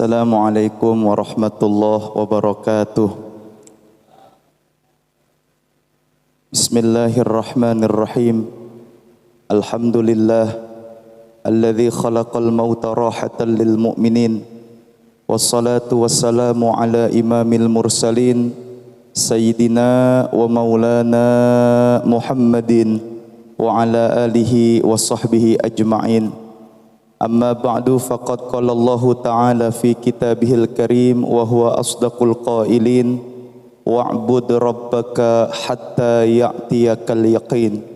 Assalamualaikum warahmatullahi wabarakatuh. Bismillahirrahmanirrahim. Alhamdulillah alladzi khalaqal mauta rahatan lil mu'minin. Wassalatu wassalamu ala imamil mursalin Sayyidina wa maulana Muhammadin wa ala alihi wa sahbihi ajma'in. Amma ba'du, faqad qala Allah Ta'ala fi kitabihil karim wa huwa asdaqul qailin wa'bud rabbaka hatta ya'tiyakal yaqin.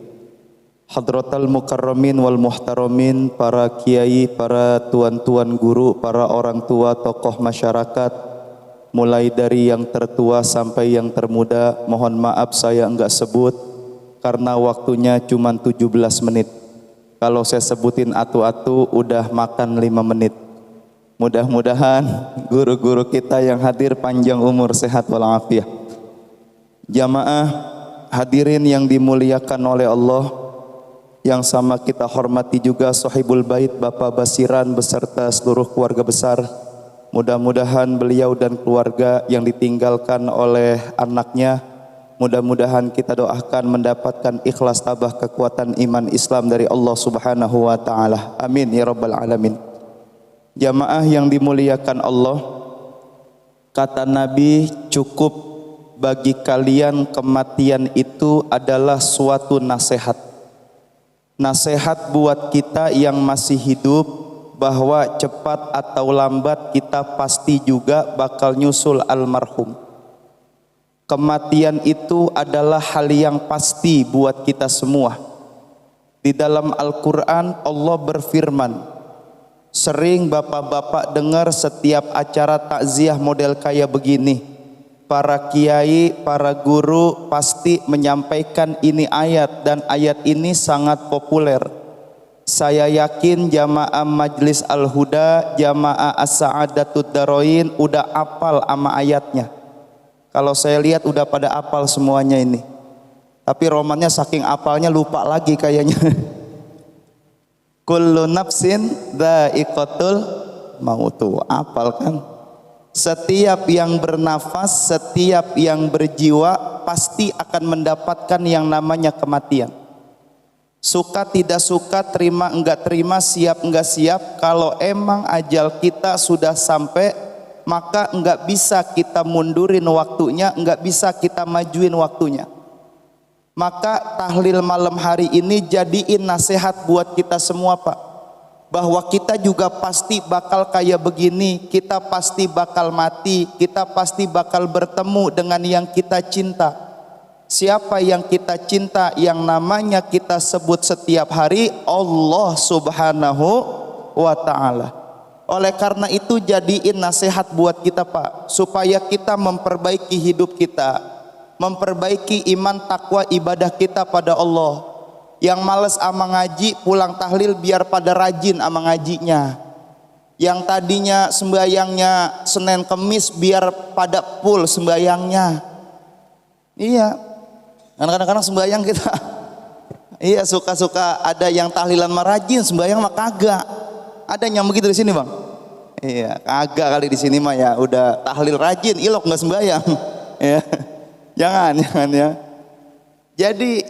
Hadratal mukarramin wal muhtaramin, para kiai, para tuan-tuan guru, para orang tua, tokoh masyarakat, mulai dari yang tertua sampai yang termuda, mohon maaf saya enggak sebut karena waktunya cuma 17 menit. Kalau saya sebutin atu-atu udah makan 5 menit. Mudah-mudahan guru-guru kita yang hadir panjang umur, sehat walafiat. Jamaah hadirin yang dimuliakan oleh Allah, yang sama kita hormati juga sahibul bait Bapak Basiran beserta seluruh keluarga besar. Mudah-mudahan beliau dan keluarga yang ditinggalkan oleh anaknya, mudah-mudahan kita doakan mendapatkan ikhlas, tabah, kekuatan iman Islam dari Allah Subhanahu wa Ta'ala. Amin ya rabbal alamin. Jamaah yang dimuliakan Allah, kata Nabi, cukup bagi kalian kematian itu adalah suatu nasihat. Nasihat buat kita yang masih hidup, bahwa cepat atau lambat kita pasti juga bakal nyusul almarhum. Kematian itu adalah hal yang pasti buat kita semua. Di dalam Al-Quran Allah berfirman, sering bapak-bapak dengar setiap acara takziah model kayak begini, para kiai, para guru pasti menyampaikan ini ayat, dan ayat ini sangat populer. Saya yakin jamaah Majlis Al-Huda, jamaah As-Sa'adatud Daroin udah apal ama ayatnya. Kalau saya lihat udah pada apal semuanya ini. Tapi romannya saking apalnya lupa lagi kayaknya. Kullu nafsin dha'iqatul mautu. Apal kan? Setiap yang bernafas, setiap yang berjiwa pasti akan mendapatkan yang namanya kematian. Suka tidak suka, terima enggak terima, siap enggak siap, kalau emang ajal kita sudah sampai, maka enggak bisa kita mundurin waktunya, enggak bisa kita majuin waktunya. Maka tahlil malam hari ini jadiin nasihat buat kita semua, Pak, bahwa kita juga pasti bakal kayak begini, kita pasti bakal mati, kita pasti bakal bertemu dengan yang kita cinta. Siapa yang kita cinta, yang namanya kita sebut setiap hari? Allah Subhanahu wa Ta'ala. Oleh karena itu jadiin nasihat buat kita, Pak, supaya kita memperbaiki hidup kita, memperbaiki iman, takwa, ibadah kita pada Allah. Yang males ama ngaji, pulang tahlil biar pada rajin ama ngajinya. Yang tadinya sembayangnya Senin Kemis biar pada full sembayangnya. Iya, kadang-kadang sembayang kita iya suka-suka ada yang tahlilan merajin, sembayang mah kagak. Ada yang begitu di sini, Bang? Iya, kagak kali di sini mah ya. Udah tahlil rajin, ilok nggak sembayang. Ya. Jangan ya. Jadi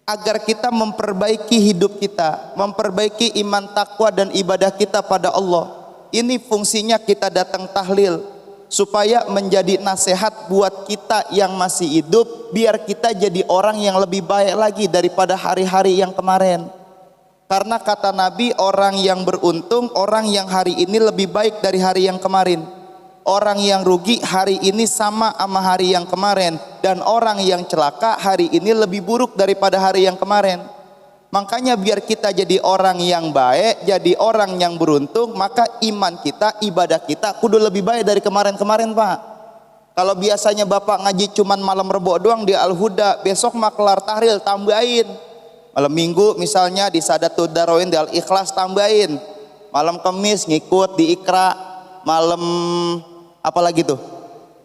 agar kita memperbaiki hidup kita, memperbaiki iman, takwa dan ibadah kita pada Allah. Ini fungsinya kita datang tahlil, supaya menjadi nasihat buat kita yang masih hidup, biar kita jadi orang yang lebih baik lagi daripada hari-hari yang kemarin. Karena kata Nabi, orang yang beruntung, orang yang hari ini lebih baik dari hari yang kemarin. Orang yang rugi hari ini sama hari yang kemarin, dan orang yang celaka hari ini lebih buruk daripada hari yang kemarin. Makanya biar kita jadi orang yang baik, jadi orang yang beruntung, maka iman kita, ibadah kita kudu lebih baik dari kemarin-kemarin, Pak. Kalau biasanya Bapak ngaji cuman malam Rebo doang di Al-Huda, besok mah kelar tahlil tambahin. Malam Minggu misalnya di Sadatud Daroin di Al-Ikhlas tambahin. Malam Kamis ngikut di Ikra. Malam apa lagi tuh?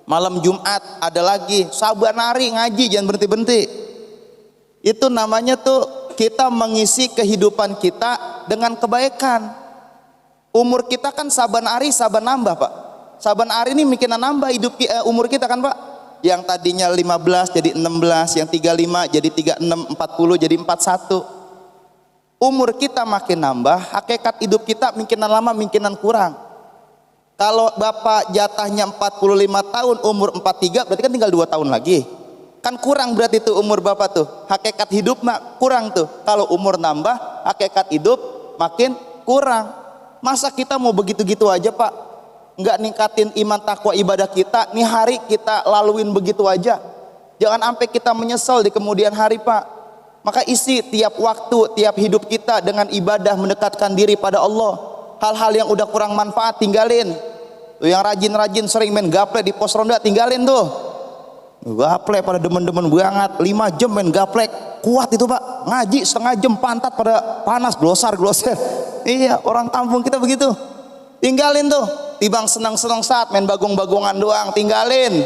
Malam Jumat ada lagi. Saban hari ngaji, jangan berhenti-berhenti. Itu namanya tuh kita mengisi kehidupan kita dengan kebaikan. Umur kita kan saban hari saban nambah Pak. Saban hari ini mungkin nambah umur kita kan Pak. Yang tadinya 15 jadi 16, yang 35 jadi 36, 40 jadi 41. Umur kita makin nambah, hakikat hidup kita mungkinan lama mungkinan kurang. Kalau Bapak jatahnya 45 tahun, umur 43 berarti kan tinggal 2 tahun lagi. Kan kurang berarti itu umur Bapak tuh. Hakikat hidup kurang tuh. Kalau umur nambah, hakikat hidup makin kurang. Masa kita mau begitu-gitu aja Pak? Nggak ningkatin iman takwa ibadah kita, nih hari kita laluin begitu aja. Jangan sampai kita menyesal di kemudian hari Pak. Maka isi tiap waktu, tiap hidup kita dengan ibadah mendekatkan diri pada Allah. Hal-hal yang udah kurang manfaat tinggalin. Tuh yang rajin-rajin sering main gaple di pos ronda tinggalin tuh. Gaple pada demen-demen banget, 5 jam main gaplek, kuat itu Pak. Ngaji setengah jam pantat pada panas, glosar-gloser. Iya, orang kampung kita begitu. Tinggalin tuh. Tibang senang-senang saat main bagong-bagongan doang, tinggalin.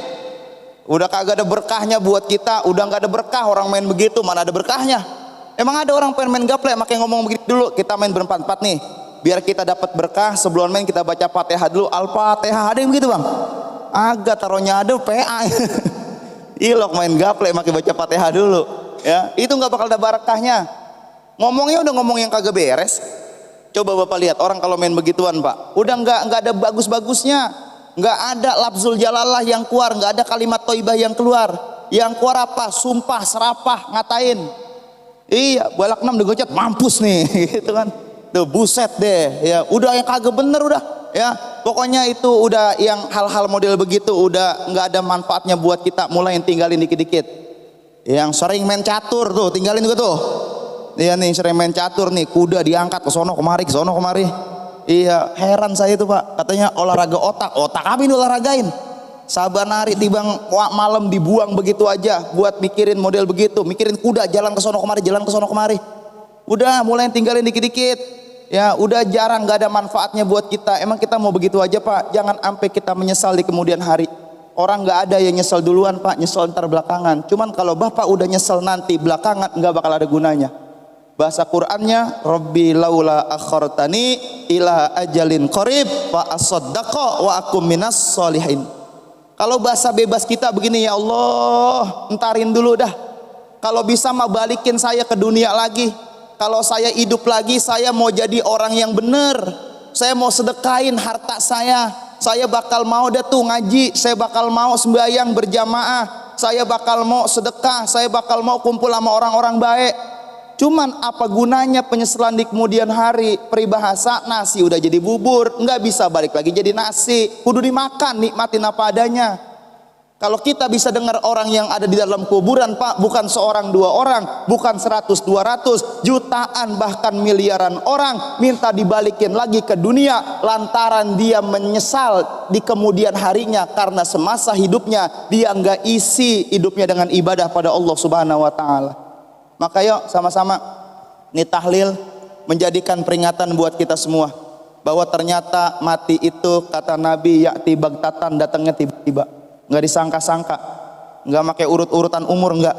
Udah kagak ada berkahnya buat kita, udah nggak ada berkah orang main begitu, mana ada berkahnya. Emang ada orang pengen main gaple, makanya ngomong begitu dulu. Kita main berempat-empat nih, biar kita dapat berkah. Sebelum main kita baca Fatihah dulu, Al-Fatihah. Ada yang begitu Bang? Agak taruhnya ada PA. Ilok main gaple, makin baca Fatihah dulu. Ya, itu nggak bakal ada berkahnya. Ngomongnya udah ngomong yang kagak beres. Coba Bapak lihat orang kalau main begituan Pak, udah nggak ada bagus-bagusnya, nggak ada lafzul jalalah yang keluar, nggak ada kalimat thayyibah yang keluar. Yang keluar apa? Sumpah, serapah, ngatain. Iya, balak 6 digocet, mampus nih, gitu kan. Tuh buset deh, ya udah yang kagak bener udah, ya pokoknya itu udah yang hal-hal model begitu udah nggak ada manfaatnya buat kita, mulai yang tinggalin dikit-dikit. Yang sering main catur tuh, tinggalin juga tuh. Iya nih sering main catur nih, kuda diangkat ke sono kemari, ke sono kemari. Iya, heran saya itu Pak, katanya olahraga otak. Otak apa ini olahragain? Saban hari tibang malam dibuang begitu aja buat mikirin model begitu, mikirin kuda jalan ke sono kemari, jalan ke sono kemari. Udah mulai tinggalin dikit-dikit. Ya, udah jarang, nggak ada manfaatnya buat kita. Emang kita mau begitu aja Pak? Jangan sampai kita menyesal di kemudian hari. Orang nggak ada yang nyesel duluan Pak, nyesel ntar belakangan. Cuman kalau Bapak udah nyesel nanti belakangan, nggak bakal ada gunanya. Bahasa Qur'annya, Rabbi laula akhartani ila ajalin qarib fa asaddaqa wa akum minas solihin. Kalau bahasa bebas kita begini, ya Allah, entarin dulu dah. Kalau bisa mah balikin saya ke dunia lagi. Kalau saya hidup lagi, saya mau jadi orang yang benar. Saya mau sedekahin harta saya. Saya bakal mau dah tuh ngaji, saya bakal mau sembahyang berjamaah, saya bakal mau sedekah, saya bakal mau kumpul sama orang-orang baik. Cuman apa gunanya penyesalan di kemudian hari? Peribahasa, nasi udah jadi bubur, nggak bisa balik lagi jadi nasi. Kudu dimakan, nikmatin apa adanya. Kalau kita bisa dengar orang yang ada di dalam kuburan Pak, bukan seorang dua orang, bukan 100 200, jutaan bahkan miliaran orang minta dibalikin lagi ke dunia lantaran dia menyesal di kemudian harinya karena semasa hidupnya dia nggak isi hidupnya dengan ibadah pada Allah Subhanahu wa taala. Maka yuk sama-sama nih tahlil menjadikan peringatan buat kita semua bahwa ternyata mati itu kata Nabi ya'ti baghtatan, datangnya tiba-tiba, nggak disangka-sangka, nggak pakai urut-urutan umur, nggak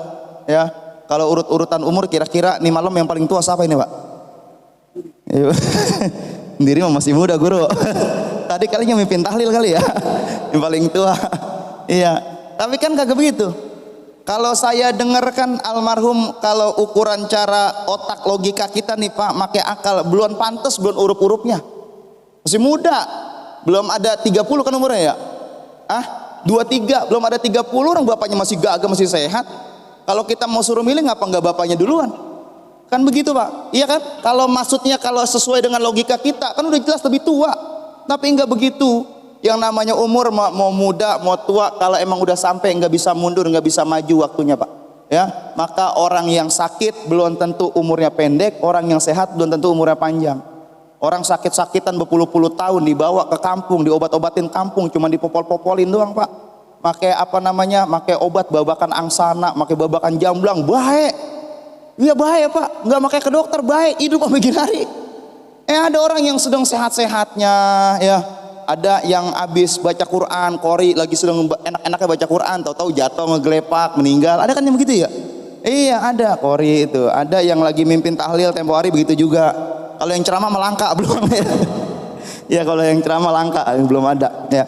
ya. Kalau urut-urutan umur kira-kira nih malam yang paling tua siapa ini Pak? Sendiri mah masih muda guru. Tadi kalinya mimpin tahlil kali ya. Yang paling tua. Iya, tapi kan kagak begitu. Kalau saya dengarkan almarhum, kalau ukuran cara otak logika kita nih Pak, pakai akal, belum pantas, belum urup-urupnya. Masih muda, belum ada 30 kan umurnya ya? 23, belum ada 30, orang bapaknya masih gagah, masih sehat. Kalau kita mau suruh milih, ngapa nggak bapaknya duluan? Kan begitu Pak, iya kan? Kalau maksudnya kalau sesuai dengan logika kita, kan udah jelas lebih tua. Tapi nggak begitu. Yang namanya umur mau muda mau tua, kalau emang udah sampai nggak bisa mundur, nggak bisa maju waktunya Pak. Ya, maka orang yang sakit belum tentu umurnya pendek, orang yang sehat belum tentu umurnya panjang. Orang sakit-sakitan berpuluh-puluh tahun dibawa ke kampung, diobat-obatin kampung, cuma dipopol-popolin doang Pak. Pakai apa namanya? Pakai obat babakan angsana, pakai babakan jamblang, baik. Iya bahaya Pak, nggak pakai ke dokter, baik, hidup apa gini. Ada orang yang sedang sehat-sehatnya, ya. Ada yang habis baca Quran, qori lagi sedang enak-enaknya baca Quran, tahu-tahu jatuh ngegelepak, meninggal. Ada kan yang begitu ya? Iya ada, qori itu. Ada yang lagi mimpin tahlil tempo hari begitu juga. Kalau yang ceramah melangkah belum ya. Ya kalau yang ceramah langka, belum ada. Ya.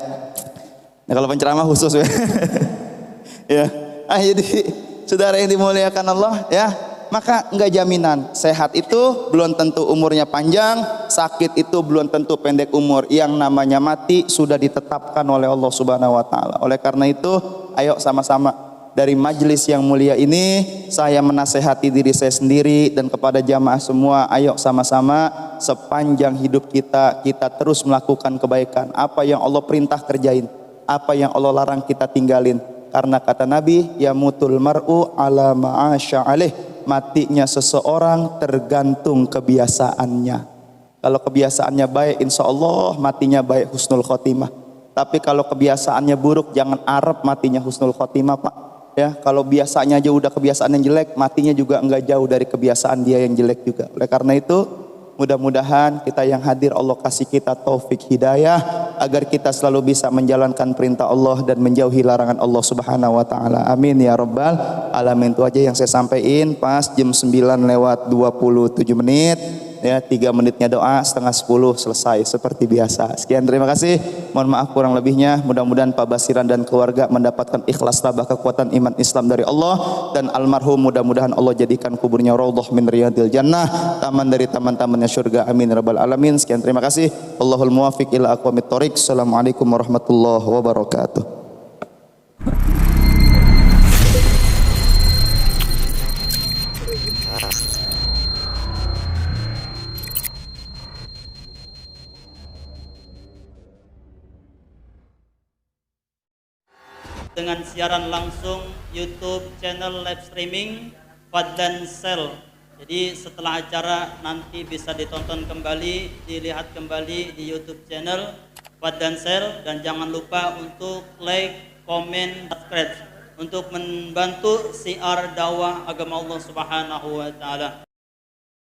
Nah, kalau penceramah khusus ya. Ya. Jadi saudara yang dimuliakan Allah, ya, maka enggak jaminan. Sehat itu belum tentu umurnya panjang, sakit itu belum tentu pendek umur. Yang namanya mati sudah ditetapkan oleh Allah Subhanahu wa taala. Oleh karena itu, ayo sama-sama dari majelis yang mulia ini saya menasehati diri saya sendiri dan kepada jamaah semua, ayo sama-sama sepanjang hidup kita terus melakukan kebaikan. Apa yang Allah perintah kerjain, apa yang Allah larang kita tinggalin. Karena kata Nabi, yamutul mar'u ala ma'asya alaih, matinya seseorang tergantung kebiasaannya. Kalau kebiasaannya baik, insya Allah matinya baik, husnul khotimah. Tapi kalau kebiasaannya buruk, jangan arep matinya husnul khotimah, Pak. Ya, kalau biasanya aja udah kebiasaan yang jelek, matinya juga enggak jauh dari kebiasaan dia yang jelek juga. Oleh karena itu, mudah-mudahan kita yang hadir Allah kasih kita taufik hidayah agar kita selalu bisa menjalankan perintah Allah dan menjauhi larangan Allah Subhanahu wa taala. Amin ya rabbal alamin. Itu aja yang saya sampaikan pas jam 9:27. Ya, 3 menitnya doa, setengah 10 selesai seperti biasa. Sekian, terima kasih. Mohon maaf kurang lebihnya. Mudah-mudahan Pak Basiran dan keluarga mendapatkan ikhlas tabah kekuatan iman Islam dari Allah, dan almarhum mudah-mudahan Allah jadikan kuburnya raudhah min riyadil jannah, taman dari taman-tamannya surga. Amin rabbal alamin. Sekian, terima kasih. Allahul muwafiq ila aqwamit thoriq. Assalamualaikum warahmatullahi wabarakatuh. Dengan siaran langsung YouTube channel live streaming Fadlan Sel. Jadi setelah acara nanti bisa ditonton kembali, dilihat kembali di YouTube channel Fadlan Sel, dan jangan lupa untuk like, komen, subscribe untuk membantu siar dakwah agama Allah Subhanahu wa taala.